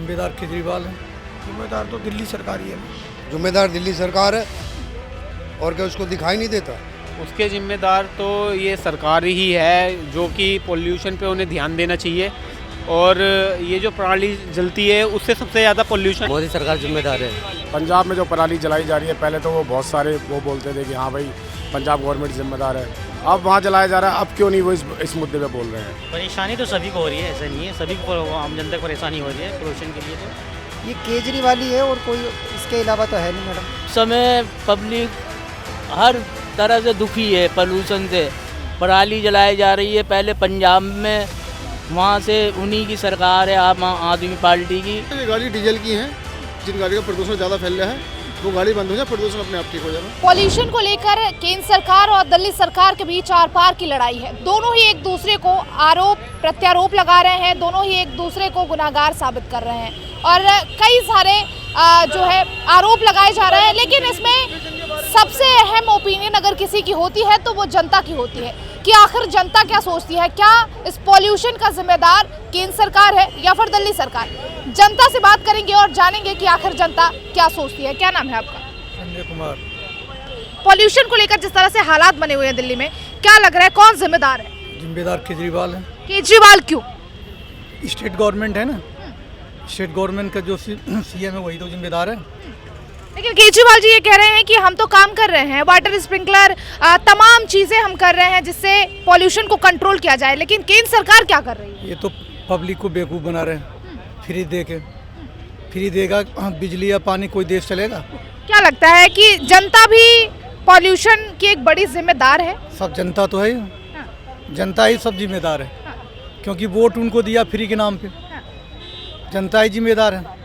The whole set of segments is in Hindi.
जिम्मेदार केजरीवाल है। जिम्मेदार तो दिल्ली सरकार ही है। जिम्मेदार दिल्ली सरकार है और क्या उसको दिखाई नहीं देता? उसके जिम्मेदार तो ये सरकार ही है, जो कि पोल्यूशन पे उन्हें ध्यान देना चाहिए। और ये जो पराली जलती है उससे सबसे ज़्यादा पोल्यूशन मोदी सरकार जिम्मेदार है। पंजाब में जो पराली जलाई जा रही है, पहले तो वो बहुत सारे वो बोलते थे कि हाँ भाई पंजाब गवर्नमेंट जिम्मेदार है, अब वहाँ जलाया जा रहा है। अब क्यों नहीं वो इस मुद्दे पे बोल रहे हैं? परेशानी तो सभी को हो रही है, ऐसा नहीं है, सभी को आम जनता को परेशानी हो रही है पोल्यूशन के लिए। तो ये केजरीवाल ही है और कोई इसके अलावा तो है नहीं मैडम। समय पब्लिक हर तरह से दुखी है पोल्यूशन से। पराली जलाई जा रही है, पहले पंजाब में, वहाँ से उन्हीं की सरकार है, आम आदमी पार्टी की। ये गाड़ी डीजल की है, जिन गाड़ी का प्रदूषण ज़्यादा फैल रहा है वो गाड़ी बंद हो जाए, प्रदूषण अपने आप ठीक हो जाएगा। पॉल्यूशन को लेकर केंद्र सरकार और दिल्ली सरकार के बीच आर पार की लड़ाई है। दोनों ही एक दूसरे को आरोप प्रत्यारोप लगा रहे हैं, दोनों ही एक दूसरे को गुनाहगार साबित कर रहे हैं और कई सारे जो है आरोप लगाए जा रहे हैं। लेकिन इसमें सबसे अहम ओपिनियन अगर किसी की होती है तो वो जनता की होती है कि आखिर जनता क्या सोचती है। क्या इस पॉल्यूशन का जिम्मेदार केंद्र सरकार है या फिर दिल्ली सरकार? जनता से बात करेंगे और जानेंगे कि आखिर जनता क्या सोचती है। क्या नाम है आपका? संजय कुमार। पॉल्यूशन को लेकर जिस तरह से हालात बने हुए हैं दिल्ली में, क्या लग रहा है कौन जिम्मेदार है? जिम्मेदार केजरीवाल है। केजरीवाल क्यों? स्टेट गवर्नमेंट है ना, स्टेट गवर्नमेंट का जो सीएम है वही तो जिम्मेदार है। लेकिन केजरीवाल जी ये कह रहे हैं कि हम तो काम कर रहे हैं, वाटर स्प्रिंकलर तमाम चीजें हम कर रहे हैं जिससे पॉल्यूशन को कंट्रोल किया जाए। लेकिन केंद्र सरकार क्या कर रही है? ये तो पब्लिक को बेवकूफ़ बना रहे हैं। फ्री दे के, फ्री देगा बिजली या पानी कोई देश चलेगा? क्या लगता है कि जनता भी पॉल्यूशन की एक बड़ी जिम्मेदार है? सब जनता तो है ही, जनता ही सब जिम्मेदार है, क्योंकि वोट उनको दिया फ्री के नाम पे। जनता ही जिम्मेदार है।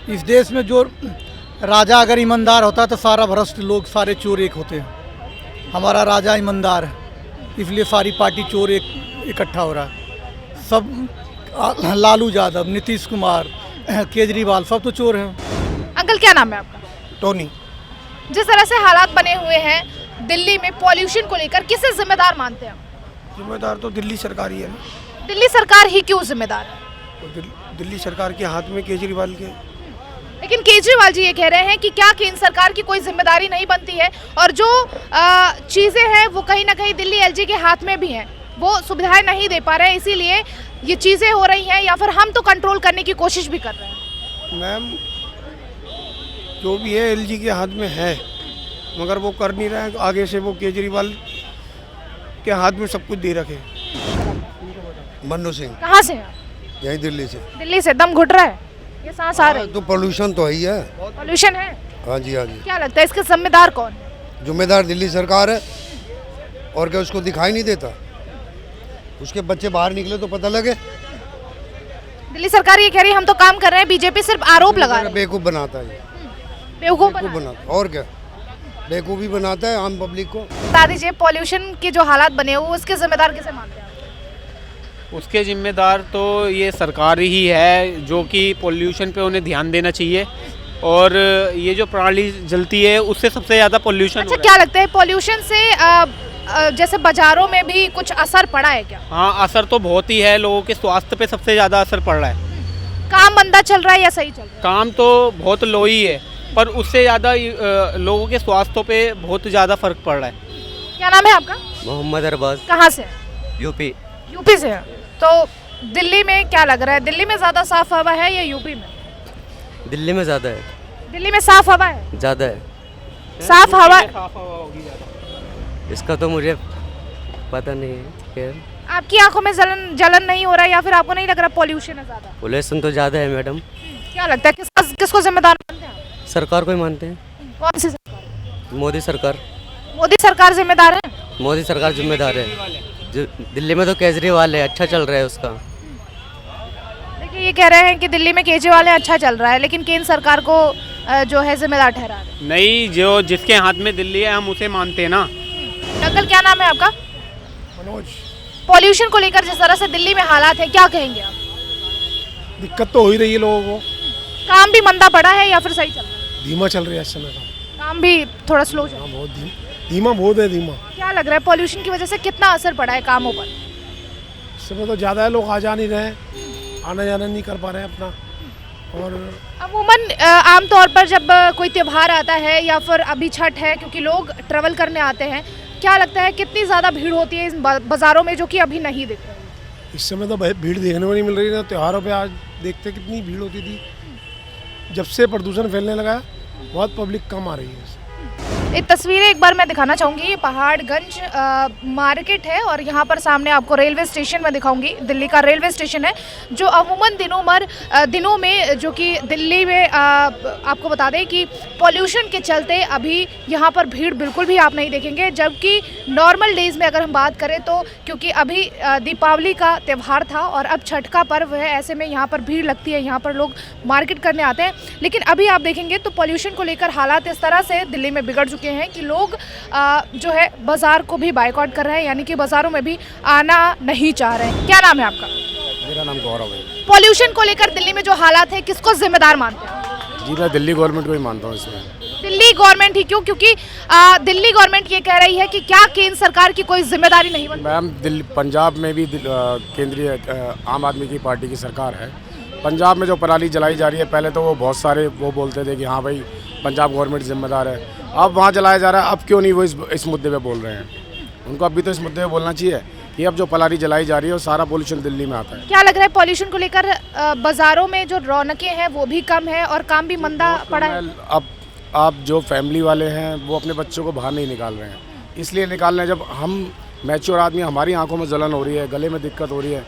इस देश में जो राजा अगर ईमानदार होता तो सारा भ्रष्ट लोग सारे चोर एक होते हैं। हमारा राजा ईमानदार है, इसलिए सारी पार्टी चोर इकट्ठा हो रहा है। सब लालू यादव, नीतीश कुमार, केजरीवाल सब तो चोर हैं। अंकल क्या नाम है आपका? टोनी। जिस तरह से हालात बने हुए हैं दिल्ली में पॉल्यूशन को लेकर, किसे जिम्मेदार मानते हैं? जिम्मेदार तो दिल्ली सरकार ही है ना। दिल्ली सरकार ही क्यों जिम्मेदार है? तो दिल्ली सरकार के हाथ में केजरीवाल के। लेकिन केजरीवाल जी ये कह रहे हैं कि क्या केंद्र सरकार की कोई जिम्मेदारी नहीं बनती है और जो चीज़ें हैं वो कहीं ना कहीं दिल्ली एलजी के हाथ में भी हैं, वो सुविधाएं नहीं दे पा रहे हैं, इसीलिए ये चीज़ें हो रही हैं, या फिर हम तो कंट्रोल करने की कोशिश भी कर रहे हैं? मैम जो भी है एलजी के हाथ में है, मगर वो कर नहीं रहे हैं। आगे से वो केजरीवाल के हाथ में सब कुछ दे रखे। मन्नू सिंह। कहाँ से हैं? यही दिल्ली से। दिल्ली से। दम घुट रहा है, ये सांस आ रही है? तो पोल्यूशन तो है ही है। पॉल्यूशन है। हाँ जी, हाँ जी। क्या लगता है इसके जिम्मेदार कौन है? जिम्मेदार दिल्ली सरकार है और क्या उसको दिखाई नहीं देता? उसके बच्चे बाहर निकले तो पता लगे। दिल्ली सरकार ये कह रही है हम तो काम कर रहे हैं, बीजेपी सिर्फ आरोप लगा रही है। बेवकूफ़ बनाता है, बेवकूफ बनाता और क्या, बेवकूफ़ी बनाता है आम पब्लिक को। बता दीजिए पॉल्यूशन के जो हालात बने हुए उसके जिम्मेदार किसे मानते हैं? उसके जिम्मेदार तो ये सरकार ही है, जो कि पोल्यूशन पे उन्हें ध्यान देना चाहिए। और ये जो पराली जलती है उससे सबसे ज़्यादा पोल्यूशन अच्छा, क्या लगता है पॉल्यूशन से जैसे बाजारों में भी कुछ असर पड़ा है क्या? हाँ, असर तो बहुत ही है, लोगों के स्वास्थ्य पे सबसे ज़्यादा असर पड़ रहा है। काम मंदा चल रहा है या सही चल रहा है? काम तो बहुत लो ही है, पर उससे ज़्यादा लोगों के स्वास्थ्य पे बहुत ज़्यादा फर्क पड़ रहा है। क्या नाम है आपका? मोहम्मद अरबाज। कहाँ से? यूपी। यूपी से है। तो दिल्ली में क्या लग रहा है, दिल्ली में ज़्यादा साफ हवा है या यूपी में? दिल्ली में ज़्यादा है। दिल्ली में साफ हवा है? ज़्यादा है। साफ हवा इसका तो मुझे पता नहीं है। आपकी आंखों में जलन नहीं हो रहा है या फिर आपको नहीं लग रहा पॉल्यूशन है ज़्यादा? पोल्यूशन तो ज़्यादा है मैडम। क्या लगता है किसको जिम्मेदार मानते हैं आप? सरकार को ही मानते हैं। कौन सी सरकार? मोदी सरकार। मोदी सरकार जिम्मेदार है? मोदी सरकार जिम्मेदार है। जो दिल्ली में तो केजरीवाल है, अच्छा चल रहा है उसका। देखिए ये कह रहे हैं कि दिल्ली में केजरीवाल है, अच्छा चल रहा है, लेकिन केंद्र सरकार को जो है जिम्मेदार ठहरा रहे हैं। नहीं, जो जिसके हाथ में दिल्ली है हम उसे मानते हैं ना। अंकल क्या नाम है आपका? मनोज। पॉल्यूशन को लेकर जिस तरह से दिल्ली में हालात है, क्या कहेंगे आप? दिक्कत तो हो ही रही है लोगों को। काम भी मंदा पड़ा है या फिर सही चल रहा है? धीमा चल रहा है इस समय काम भी थोड़ा स्लो चल रहा है। बहुत धीमा बहुत है धीमा। क्या लग रहा है पॉल्यूशन की वजह से कितना असर पड़ा है कामों पर? इस समय तो ज़्यादा है, लोग आ जा नहीं रहे हैं, आना जाना नहीं कर पा रहे हैं अपना। और अमूमन आमतौर पर जब कोई त्यौहार आता है या फिर अभी छठ है, क्योंकि लोग ट्रैवल करने आते हैं, क्या लगता है कितनी ज़्यादा भीड़ होती है इन बाज़ारों में जो कि अभी नहीं दिख रही? इस समय तो भीड़ देखने को नहीं मिल रही है। त्योहारों पे आज देखते कितनी भीड़ होती थी। जब से प्रदूषण फैलने लगा है बहुत पब्लिक कम आ रही है। ये तस्वीरें एक बार मैं दिखाना चाहूँगी। ये पहाड़गंज मार्केट है और यहाँ पर सामने आपको रेलवे स्टेशन में दिखाऊंगी। दिल्ली का रेलवे स्टेशन है जो अमूमन दिनों में जो कि दिल्ली में आपको बता दें कि पॉल्यूशन के चलते अभी यहाँ पर भीड़ बिल्कुल भी आप नहीं देखेंगे, जबकि नॉर्मल डेज़ में अगर हम बात करें तो क्योंकि अभी दीपावली का त्यौहार था और अब छठ का पर्व है, ऐसे में यहाँ पर भीड़ लगती है, यहाँ पर लोग मार्केट करने आते हैं। लेकिन अभी आप देखेंगे तो पॉल्यूशन को लेकर हालात इस तरह से दिल्ली में बिगड़ चुके हैं कि लोग जो है बाजार को भी बायकॉट कर रहे हैं, यानी कि बाजारों में भी आना नहीं चाह रहे हैं। क्या नाम है आपका? मेरा नाम गौरव है। पॉल्यूशन को लेकर दिल्ली में जो हालात है किसको जिम्मेदार मानते हैं? जी मैं दिल्ली गवर्नमेंट को ही मानता हूँ इसमें। दिल्ली गवर्नमेंट ही क्यों? क्योंकि दिल्ली गवर्नमेंट ये कह रही है कि क्या केंद्र सरकार की कोई जिम्मेदारी नहीं बनती? मैम पंजाब में भी केंद्रीय आम आदमी की पार्टी की सरकार है। पंजाब में जो पराली जलाई जा रही है, पहले तो वो बहुत सारे वो बोलते थे कि हाँ भाई पंजाब गवर्नमेंट जिम्मेदार है। अब वहाँ जलाया जा रहा है, अब क्यों नहीं वो इस मुद्दे पे बोल रहे हैं? उनको अभी तो इस मुद्दे पे बोलना चाहिए कि अब जो पराली जलाई जा रही है वो सारा पोल्यूशन दिल्ली में आता है। क्या लग रहा है पॉल्यूशन को लेकर बाजारों में जो रौनकें हैं वो भी कम है और काम भी मंदा पड़ा है? अब आप जो फैमिली वाले हैं वो अपने बच्चों को बाहर नहीं निकाल रहे हैं, इसलिए निकाल रहे हैं जब हम मैच्योर आदमी, हमारी आंखों में जलन हो रही है, गले में दिक्कत हो रही है।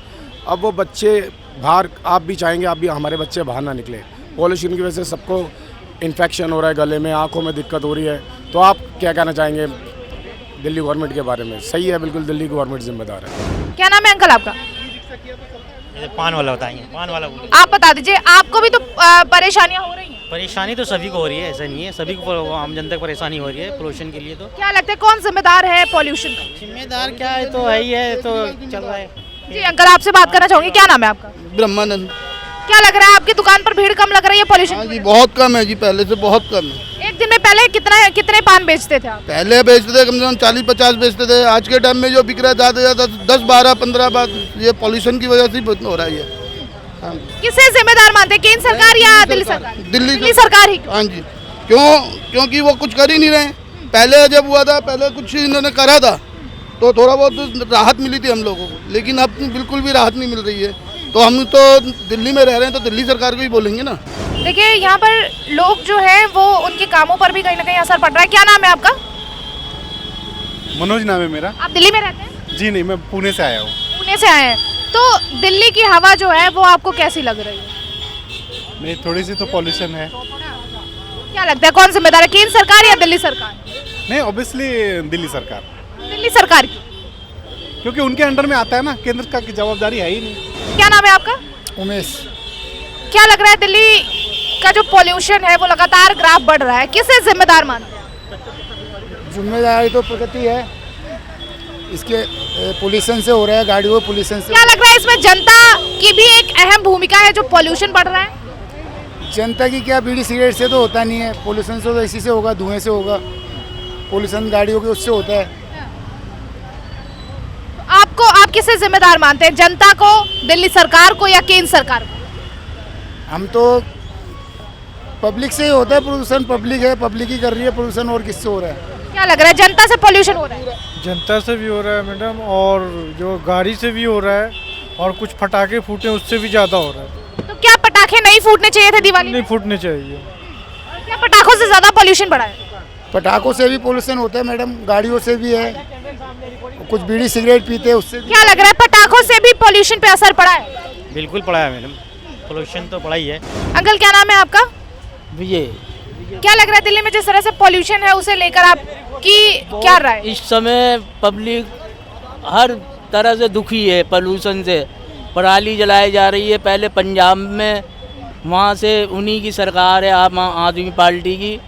अब वो बच्चे बाहर, आप भी चाहेंगे आप भी हमारे बच्चे बाहर ना निकले। पॉल्यूशन की वजह से सबको इन्फेक्शन हो रहा है, गले में, आंखों में दिक्कत हो रही है। तो आप क्या कहना चाहेंगे दिल्ली गवर्नमेंट के बारे में? सही है, बिल्कुल दिल्ली गवर्नमेंट जिम्मेदार है। क्या नाम है अंकल आपका? पान वाला बताइए, पान वाला बोलिए। आप बता दीजिए, आपको भी तो परेशानियां हो रही हैं? परेशानी तो सभी को हो रही है, ऐसा नहीं है, सभी को आम जनता को परेशानी हो रही है पोल्यूशन के लिए। तो क्या लगता है कौन जिम्मेदार है पॉल्यूशन का? जिम्मेदार क्या है, तो है ही है, तो चल रहा है। जी अंकल आपसे बात करना चाहूंगी, क्या नाम है आपका? ब्रह्मानंद। क्या लग रहा है आपकी दुकान पर भीड़ कम लग रही है पॉल्यूशन? हाँ जी बहुत कम है जी, पहले से बहुत कम है। एक दिन में पहले कितने पान बेचते थे आप? पहले बेचते थे कम से कम 40-50 बेचते थे। आज के टाइम में जो बिक रहा है ज़्यादा 10-12-15 बार। ये पॉल्यूशन की वजह से ही हो रहा है ये। हाँ। किसे जिम्मेदार मानते हैं, केंद्र सरकार या दिल्ली सरकार? दिल्ली सरकार ही। हाँ जी, क्योंकि वो कुछ कर ही नहीं रहे। पहले जब हुआ था, पहले कुछ इन्होंने करा था तो थोड़ा बहुत राहत मिली थी हम लोगों को, लेकिन अब बिल्कुल भी राहत नहीं मिल रही है। तो हम तो दिल्ली में रह रहे हैं तो दिल्ली सरकार को ही बोलेंगे ना। देखिए यहाँ पर लोग जो हैं वो उनके कामों पर भी कहीं ना कहीं असर पड़ रहा है। क्या नाम है आपका? मनोज नाम है मेरा। आप दिल्ली में रहते हैं? जी नहीं, मैं पुणे से आया हूँ। पुणे से आए हैं, तो दिल्ली की हवा जो है वो आपको कैसी लग रही है? नहीं, थोड़ी सी तो पॉल्यूशन है। क्या लगता है कौन जिम्मेदार है, केंद्र सरकार या दिल्ली सरकार? नहीं, ऑब्वियसली दिल्ली सरकार। दिल्ली सरकार की, क्योंकि उनके अंडर में आता है ना, केंद्र का जवाबदारी है ही नहीं। क्या नाम है आपका? उमेश। क्या लग रहा है दिल्ली का जो पॉल्यूशन है वो लगातार ग्राफ बढ़ रहा है, किसे जिम्मेदार मानते हैं? जिम्मेदारी तो प्रकृति है, इसके पोल्यूशन से हो रहा है, गाड़ियों पोल्यूशन से। क्या लग रहा है इसमें जनता की भी एक अहम भूमिका है जो पॉल्यूशन बढ़ रहा है? जनता की क्या, बीड़ी सिगरेट से तो होता नहीं है पोल्यूशन, से तो इसी से होगा, धुएं से होगा पोल्यूशन, गाड़ियों के उससे होता है। आप किसे जिम्मेदार मानते हैं, जनता को, दिल्ली सरकार को या केंद्र सरकार को? हम तो पब्लिक से ही होता है प्रदूषण, पब्लिक है, पब्लिक ही कर रही है प्रदूषण, और किससे हो रहा है? क्या लग रहा है जनता से पॉल्यूशन हो रहा है? जनता से भी हो रहा है मैडम, और जो गाड़ी से भी हो रहा है, और कुछ पटाखे फूटे उससे भी ज़्यादा हो रहा है। तो क्या पटाखे नहीं फूटने चाहिए थे दिवाली? नहीं फूटने चाहिए। क्या पटाखों से ज़्यादा पॉल्यूशन बढ़ा है? पटाखों से भी पोल्यूशन होता है मैडम, गाड़ियों से भी है, कुछ बीड़ी सिगरेट पीते हैं उससे। क्या लग रहा है पटाखों से भी पॉल्यूशन पे असर पड़ा है? बिल्कुल पड़ा है मैडम, पोल्यूशन तो पड़ा ही है। अंकल क्या नाम है आपका? विजय। क्या लग रहा है दिल्ली में जिस तरह से पॉल्यूशन है उसे लेकर आपकी क्या राय? इस समय पब्लिक हर तरह से दुखी है पॉल्यूशन से। पराली जलाई जा रही है, पहले पंजाब में, वहाँ से उन्हीं की सरकार है आम आदमी पार्टी की,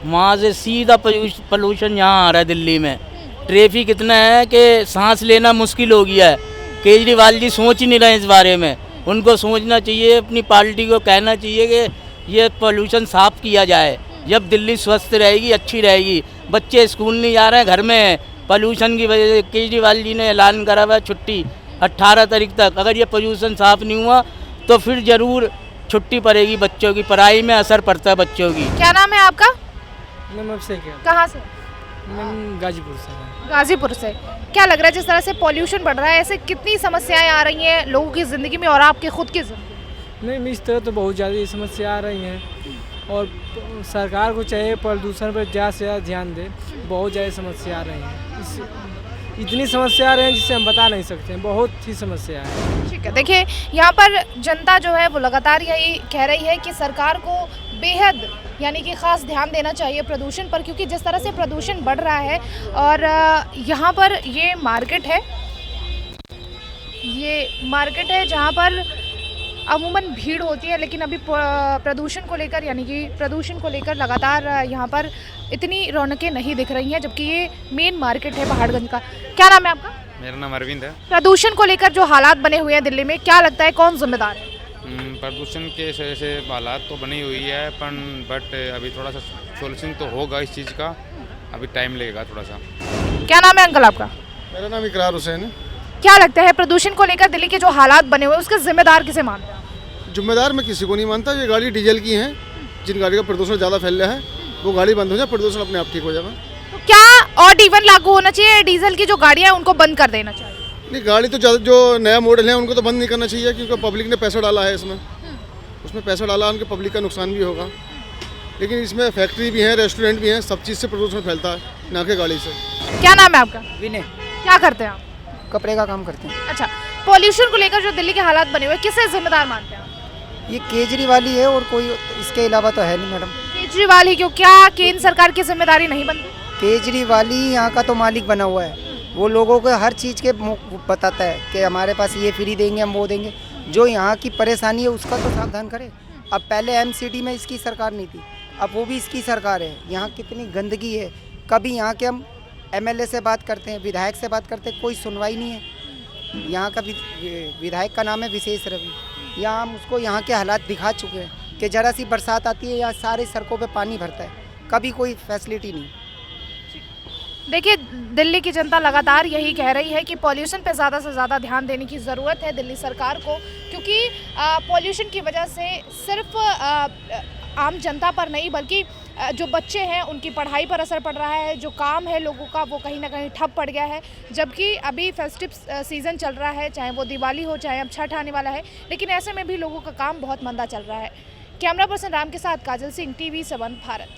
वहाँ से सीधा पॉल्यूशन यहाँ आ रहा है दिल्ली में। ट्रैफिक इतना है कि सांस लेना मुश्किल हो गया है। केजरीवाल जी सोच ही नहीं रहे इस बारे में, उनको सोचना चाहिए, अपनी पार्टी को कहना चाहिए कि ये पॉल्यूशन साफ़ किया जाए। जब दिल्ली स्वस्थ रहेगी, अच्छी रहेगी। बच्चे स्कूल नहीं जा रहे हैं, घर में हैं पॉल्यूशन की वजह से। केजरीवाल जी ने ऐलान करा हुआ है छुट्टी 18 तारीख तक। अगर ये पॉल्यूशन साफ़ नहीं हुआ तो फिर ज़रूर छुट्टी पड़ेगी बच्चों की, पढ़ाई में असर पड़ता है बच्चों की। क्या नाम है आपका? मैं से क्या कहाँ से? मैं गाजीपुर से गाजीपुर से। क्या लग रहा है जिस तरह से पॉल्यूशन बढ़ रहा है, ऐसे कितनी समस्याएं आ रही हैं लोगों की ज़िंदगी में और आपके खुद की ज़िंदगी में? नहीं, इस तरह तो बहुत ज़्यादा समस्या आ रही हैं और सरकार को चाहिए प्रदूषण पर ज़्यादा से ज़्यादा ध्यान दे। बहुत ज़्यादा समस्या आ रही हैं, इतनी समस्या आ रही हैं जिससे हम बता नहीं सकते हैं, बहुत ही समस्या है। ठीक है, देखिए यहाँ पर जनता जो है वो लगातार यही कह रही है कि सरकार को बेहद यानी कि ख़ास ध्यान देना चाहिए प्रदूषण पर, क्योंकि जिस तरह से प्रदूषण बढ़ रहा है और यहाँ पर ये मार्केट है जहाँ पर अमूमन भीड़ होती है, लेकिन अभी प्रदूषण को लेकर लगातार यहाँ पर इतनी रौनकें नहीं दिख रही हैं, जबकि ये मेन मार्केट है पहाड़गंज का। क्या नाम है आपका? मेरा नाम अरविंद है। प्रदूषण को लेकर जो हालात बने हुए हैं दिल्ली में, क्या लगता है कौन जिम्मेदार है? प्रदूषण के से हालात तो बनी हुई है बट अभी थोड़ा सा सोल्यूशन तो होगा इस चीज़ का, अभी टाइम लगेगा थोड़ा सा। क्या नाम है अंकल आपका? मेरा नाम इकरार हुसैन है। क्या लगता है प्रदूषण को लेकर दिल्ली के जो हालात बने हुए हैं उसके जिम्मेदार किसे मानते हैं? जिम्मेदार मैं किसी को नहीं मानता। ये गाड़ी डीजल की है, जिन गाड़ी का प्रदूषण ज़्यादा फैल रहा है वो गाड़ी बंद हो जाए, प्रदूषण अपने आप ठीक हो जाएगा। तो क्या ऑड इवन लागू होना चाहिए? डीजल की जो गाड़ियाँ हैं उनको बंद कर देना चाहिए? नहीं, गाड़ी तो ज़्यादा जो नया मॉडल है उनको तो बंद नहीं करना चाहिए, क्योंकि पब्लिक ने पैसा डाला है उसमें पैसा डाला, उनके पब्लिक का नुकसान भी होगा। लेकिन इसमें फैक्ट्री भी है, रेस्टोरेंट भी हैं, सब चीज़ से प्रदूषण फैलता है, ना कि गाड़ी से। क्या नाम है आपका? विनय। क्या करते हैं आप? कपड़े का काम करते हैं। अच्छा, पॉल्यूशन को लेकर जो दिल्ली के हालात बने हुए हैं किसे जिम्मेदार मानते हैं? ये केजरीवाल ही है और कोई इसके अलावा तो है नहीं मैडम। केजरीवाल ही क्यों? क्या केंद्र सरकार की जिम्मेदारी नहीं बनती? केजरीवाल ही यहाँ का तो मालिक बना हुआ है, वो लोगों को हर चीज़ के बताता है कि हमारे पास ये फ्री देंगे, हम वो देंगे। जो यहाँ की परेशानी है उसका तो सावधान करे। अब पहले एमसीडी में इसकी सरकार नहीं थी, अब वो भी इसकी सरकार है। यहाँ कितनी गंदगी है, कभी यहाँ के हम एमएलए से बात करते हैं, विधायक से बात करते हैं, कोई सुनवाई नहीं है। यहाँ का विधायक का नाम है विशेष रवि, यहाँ हम उसको यहाँ के हालात दिखा चुके हैं कि ज़रा सी बरसात आती है यहाँ सारे सड़कों पे पानी भरता है, कभी कोई फैसिलिटी नहीं। देखिए, दिल्ली की जनता लगातार यही कह रही है कि पॉल्यूशन पे ज़्यादा से ज़्यादा ध्यान देने की ज़रूरत है दिल्ली सरकार को, क्योंकि पॉल्यूशन की वजह से सिर्फ आम जनता पर नहीं बल्कि जो बच्चे हैं उनकी पढ़ाई पर असर पड़ रहा है, जो काम है लोगों का वो कहीं ना कहीं ठप पड़ गया है। जबकि अभी फेस्टिव सीज़न चल रहा है, चाहे वो दिवाली हो चाहे अब छठ आने वाला है, लेकिन ऐसे में भी लोगों का काम बहुत मंदा चल रहा है। कैमरा पर्सन राम के साथ काजल सिंह, TV7 भारत।